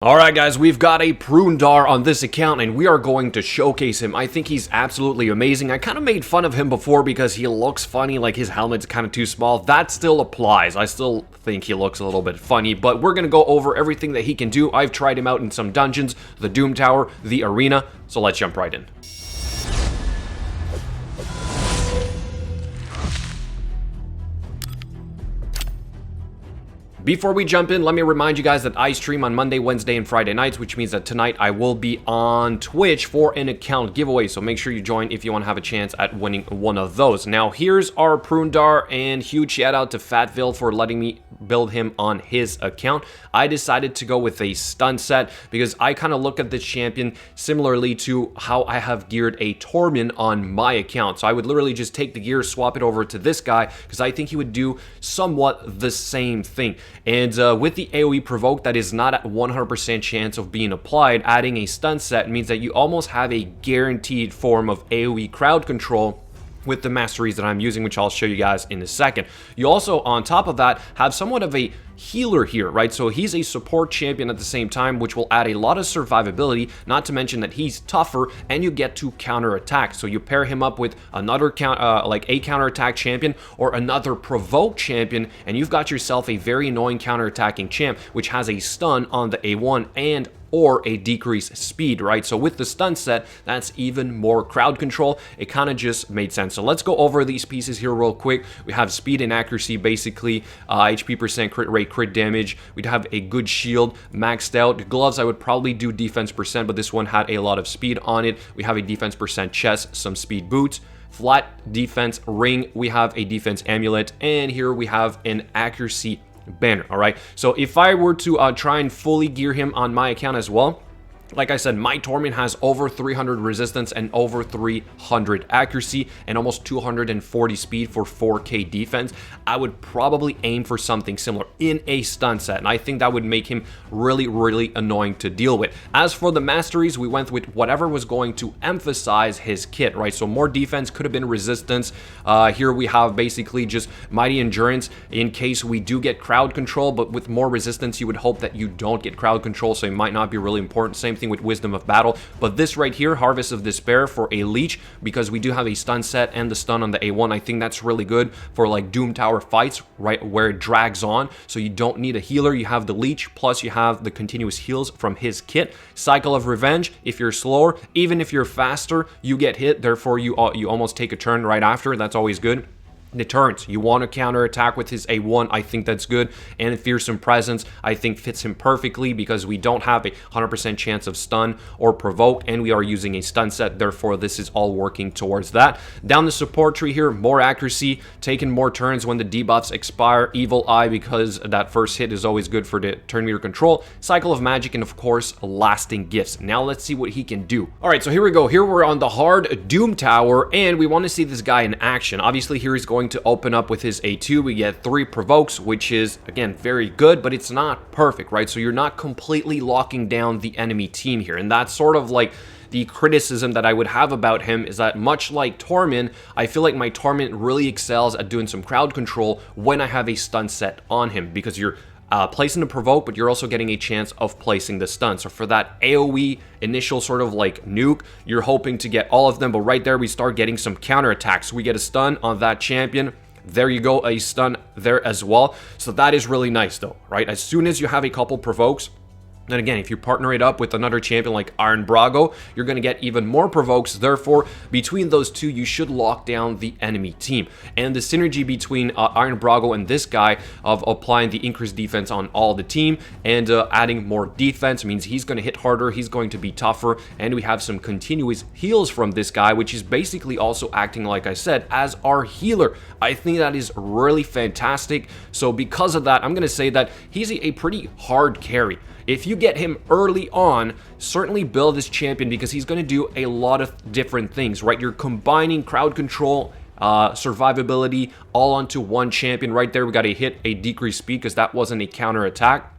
Alright guys, we've got a Prundar on this account and we are going to showcase him. I think he's absolutely amazing. I kind of made fun of him before because he looks funny, like his helmet's kind of too small. That still applies. I still think he looks a little bit funny, but we're going to go over everything that he can do. I've tried him out in some dungeons, the Doom Tower, the arena, so let's jump right in. Before we jump in, let me remind you guys that I stream on Monday, Wednesday, and Friday nights, which means that tonight I will be on Twitch for an account giveaway, so make sure you join if you want to have a chance at winning one of those. Now, here's our Prundar, and huge shout out to Fatville for letting me build him on his account. I decided to go with a stun set because I kind of look at this champion similarly to how I have geared a Tormin on my account. So I would literally just take the gear, swap it over to this guy, because I think he would do somewhat the same thing. And with the AoE provoke that is not at 100% chance of being applied, adding a stun set means that you almost have a guaranteed form of AoE crowd control with the masteries that I'm using, which I'll show you guys in a second. You also, on top of that, have somewhat of a healer here, right? So he's a support champion at the same time, which will add a lot of survivability, not to mention that he's tougher and you get to counter attack. So you pair him up with another like a counter attack champion or another provoke champion, and you've got yourself a very annoying counter attacking champ, which has a stun on the A1 and or a decreased speed, right? So with the stun set, that's even more crowd control. It kind of just made sense. So let's go over these pieces here real quick. We have speed and accuracy, basically, HP percent, crit rate, crit damage. We'd have a good shield, maxed out. Gloves, I would probably do defense percent, but this one had a lot of speed on it. We have a defense percent chest, some speed boots. Flat defense ring, we have a defense amulet, and here we have an accuracy banner. All right, so if I were to try and fully gear him on my account as well, like I said, my Tormin has over 300 resistance and over 300 accuracy and almost 240 speed for 4k defense. I would probably aim for something similar in a stun set, and I think that would make him really annoying to deal with. As for the masteries, we went with whatever was going to emphasize his kit, right? So more defense, could have been resistance. Here we have basically just mighty endurance in case we do get crowd control, but with more resistance, you would hope that you don't get crowd control, so it might not be really important. Same thing with wisdom of battle. But this right here, harvest of despair for a leech, because we do have a stun set and the stun on the A1. I think that's really good for like Doom Tower fights, right, where it drags on, so you don't need a healer. You have the leech, plus you have the continuous heals from his kit. Cycle of revenge, if you're slower, even if you're faster, you get hit, therefore you almost take a turn right after. That's always good. Deterrence, you want to counter attack with his A1, I think that's good. And fearsome presence, I think fits him perfectly because we don't have a 100% chance of stun or provoke, and we are using a stun set, therefore this is all working towards that. Down the support tree here, more accuracy, taking more turns when the debuffs expire. Evil Eye, because that first hit is always good for the turn meter control. Cycle of magic, and of course lasting gifts. Now let's see what he can do. All right, so here we go. Here we're on the hard Doom Tower, and we want to see this guy in action. Obviously here he's going to open up with his A2. We get 3 provokes, which is again very good, but it's not perfect, right? So you're not completely locking down the enemy team here, and that's sort of like the criticism that I would have about him, is that much like Tormin, I feel like my Tormin really excels at doing some crowd control when I have a stun set on him, because you're placing the provoke, but you're also getting a chance of placing the stun. So for that AoE initial sort of like nuke, you're hoping to get all of them, but right there we start getting some counter attacks. We get a stun on that champion. There you go, a stun there as well. So that is really nice though, right? As soon as you have a couple provokes, and again, if you partner it up with another champion like Iron Brago, you're going to get even more provokes. Therefore, between those two, you should lock down the enemy team. And the synergy between Iron Brago and this guy of applying the increased defense on all the team and adding more defense means he's going to hit harder, he's going to be tougher, and we have some continuous heals from this guy, which is basically also acting, like I said, as our healer. I think that is really fantastic. So because of that, I'm going to say that he's a pretty hard carry. If you get him early on, certainly build this champion because he's going to do a lot of different things, right? You're combining crowd control, survivability all onto one champion. Right there, we got a hit, a decreased speed because that wasn't a counter attack.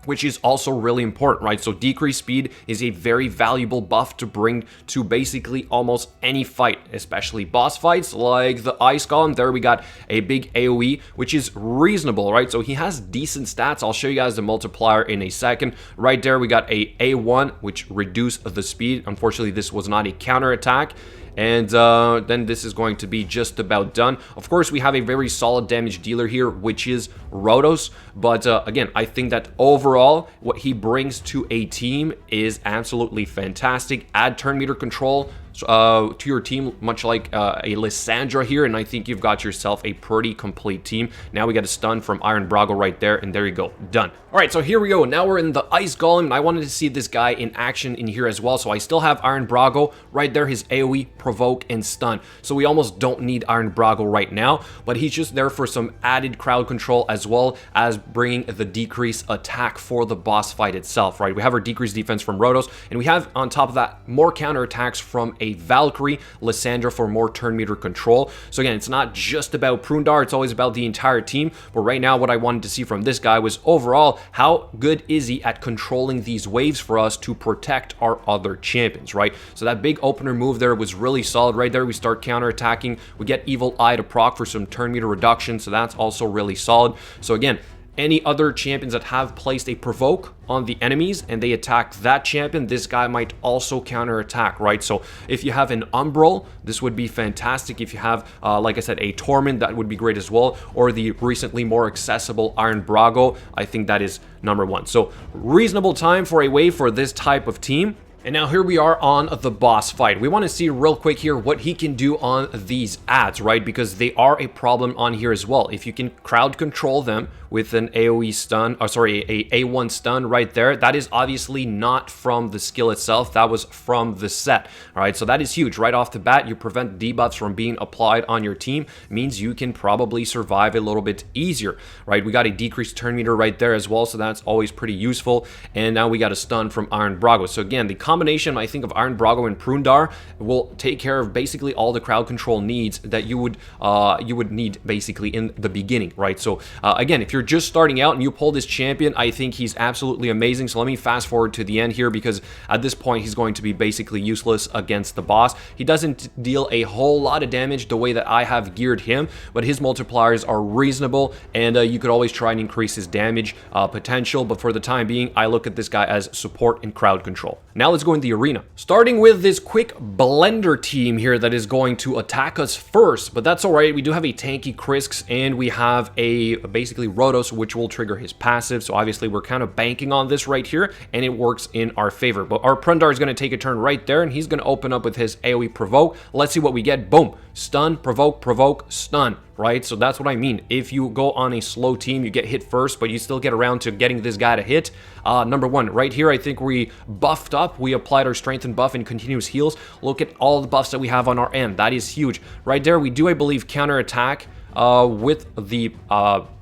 which is also really important, right? So decreased speed is a very valuable buff to bring to basically almost any fight, especially boss fights like the Ice Golem. There we got a big AoE, which is reasonable, right? So he has decent stats. I'll show you guys the multiplier in a second. Right there, we got a A1, which reduced the speed. Unfortunately, this was not a counter attack. And then this is going to be just about done. Of course, we have a very solid damage dealer here, which is Rotos. But again, I think that overall, what he brings to a team is absolutely fantastic. Add turn meter control to your team, much like a Lissandra here, and I think you've got yourself a pretty complete team. Now we got a stun from Iron Brago right there, and there you go, done. All right, so here we go. Now we're in the Ice Golem, and I wanted to see this guy in action in here as well. So I still have Iron Brago right there, his AoE, provoke, and stun. So we almost don't need Iron Brago right now, but he's just there for some added crowd control as well as bringing the decreased attack for the boss fight itself, right? We have our decreased defense from Rotos, and we have on top of that more counter attacks from a Valkyrie, Lissandra for more turn meter control. So again, it's not just about Prundar, it's always about the entire team. But right now, what I wanted to see from this guy was overall, how good is he at controlling these waves for us to protect our other champions, right? So that big opener move there was really solid. Right there, we start counter-attacking. We get Evil Eye to proc for some turn meter reduction, so that's also really solid. So again, any other champions that have placed a provoke on the enemies and they attack that champion, this guy might also counter-attack, right? So if you have an Umbral, this would be fantastic. If you have, like I said, a Torment, that would be great as well. Or the recently more accessible Iron Brago, I think that is number one. So reasonable time for a wave for this type of team. And now here we are on the boss fight. We want to see real quick here what he can do on these ads, right? Because they are a problem on here as well. If you can crowd control them with an AoE stun, or sorry, a A1 stun right there, that is obviously not from the skill itself, that was from the set. All right, so that is huge. Right off the bat, you prevent debuffs from being applied on your team, means you can probably survive a little bit easier, right? We got a decreased turn meter right there as well, so that's always pretty useful. And now we got a stun from Iron Brago. So again, the combination, I think, of Iron Brago and Prundar will take care of basically all the crowd control needs that you would need basically in the beginning, right? So again, if you're just starting out and you pull this champion, I think he's absolutely amazing. So let me fast forward to the end here, because at this point he's going to be basically useless against the boss. He doesn't deal a whole lot of damage the way that I have geared him, but his multipliers are reasonable, and you could always try and increase his damage potential. But for the time being, I look at this guy as support and crowd control. Now let's go in the arena. Starting with this quick blender team here that is going to attack us first, but that's all right. We do have a tanky Krisk, and we have a basically Rotos, which will trigger his passive. So obviously we're kind of banking on this right here, and it works in our favor. But our Prundar is going to take a turn right there, and he's going to open up with his AoE provoke. Let's see what we get. Boom. Stun, provoke, provoke, stun, right? So that's what I mean. If you go on a slow team, you get hit first, but you still get around to getting this guy to hit. Number one, right here, I think we buffed up. We applied our strengthen buff and continuous heals. Look at all the buffs that we have on our end. That is huge. Right there, we do, I believe, counter attack with the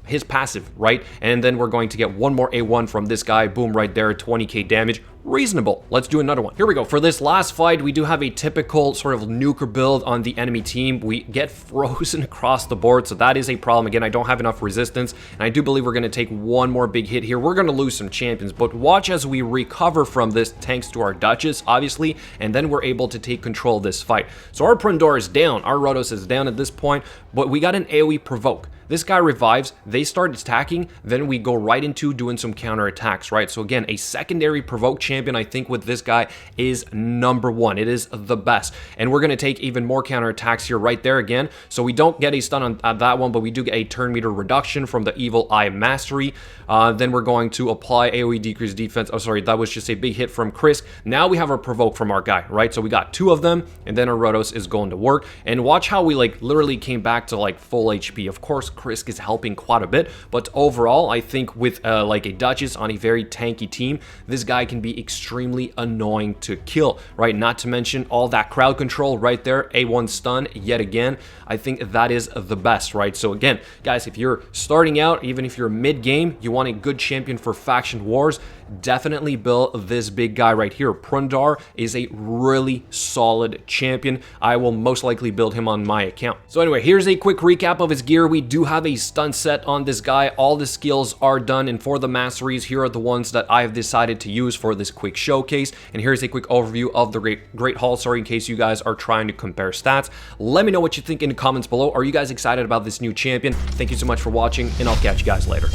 his passive, right? And then we're going to get one more A1 from this guy. Boom, right there, 20k damage. Reasonable. Let's do another one. Here we go. For this last fight, we do have a typical sort of nuker build on the enemy team. We get frozen across the board, so that is a problem. Again, I don't have enough resistance, and I do believe we're going to take one more big hit here. We're going to lose some champions, but watch as we recover from this thanks to our Duchess, obviously, and then we're able to take control of this fight. So our Prundar is down. Our Rotos is down at this point, but we got an AoE provoke. This guy revives, they start attacking, then we go right into doing some counter attacks, right? So again, a secondary provoke champion, I think with this guy is number one. It is the best. And we're going to take even more counter attacks here right there again. So we don't get a stun on that one, but we do get a turn meter reduction from the Evil Eye Mastery. Then we're going to apply AoE decreased defense. Oh, sorry, that was just a big hit from Krisk. Now we have our provoke from our guy, right? So we got two of them, and then our Rotos is going to work. And watch how we like literally came back to like full HP. Of course, Krisk is helping quite a bit, but overall, I think with like a Duchess on a very tanky team, this guy can be extremely annoying to kill, right? Not to mention all that crowd control right there, A1 stun yet again. I think that is the best, right? So again, guys, if you're starting out, even if you're mid-game, you want a good champion for faction wars, definitely build this big guy right here. Prundar is a really solid champion. I will most likely build him on my account. So anyway, here's a quick recap of his gear. We do have a stun set on this guy. All the skills are done, and for the masteries, here are the ones that I've decided to use for this quick showcase. And here's a quick overview of the Great Hall, sorry, in case you guys are trying to compare stats. Let me know what you think in the comments below. Are you guys excited about this new champion? Thank you so much for watching, and I'll catch you guys later.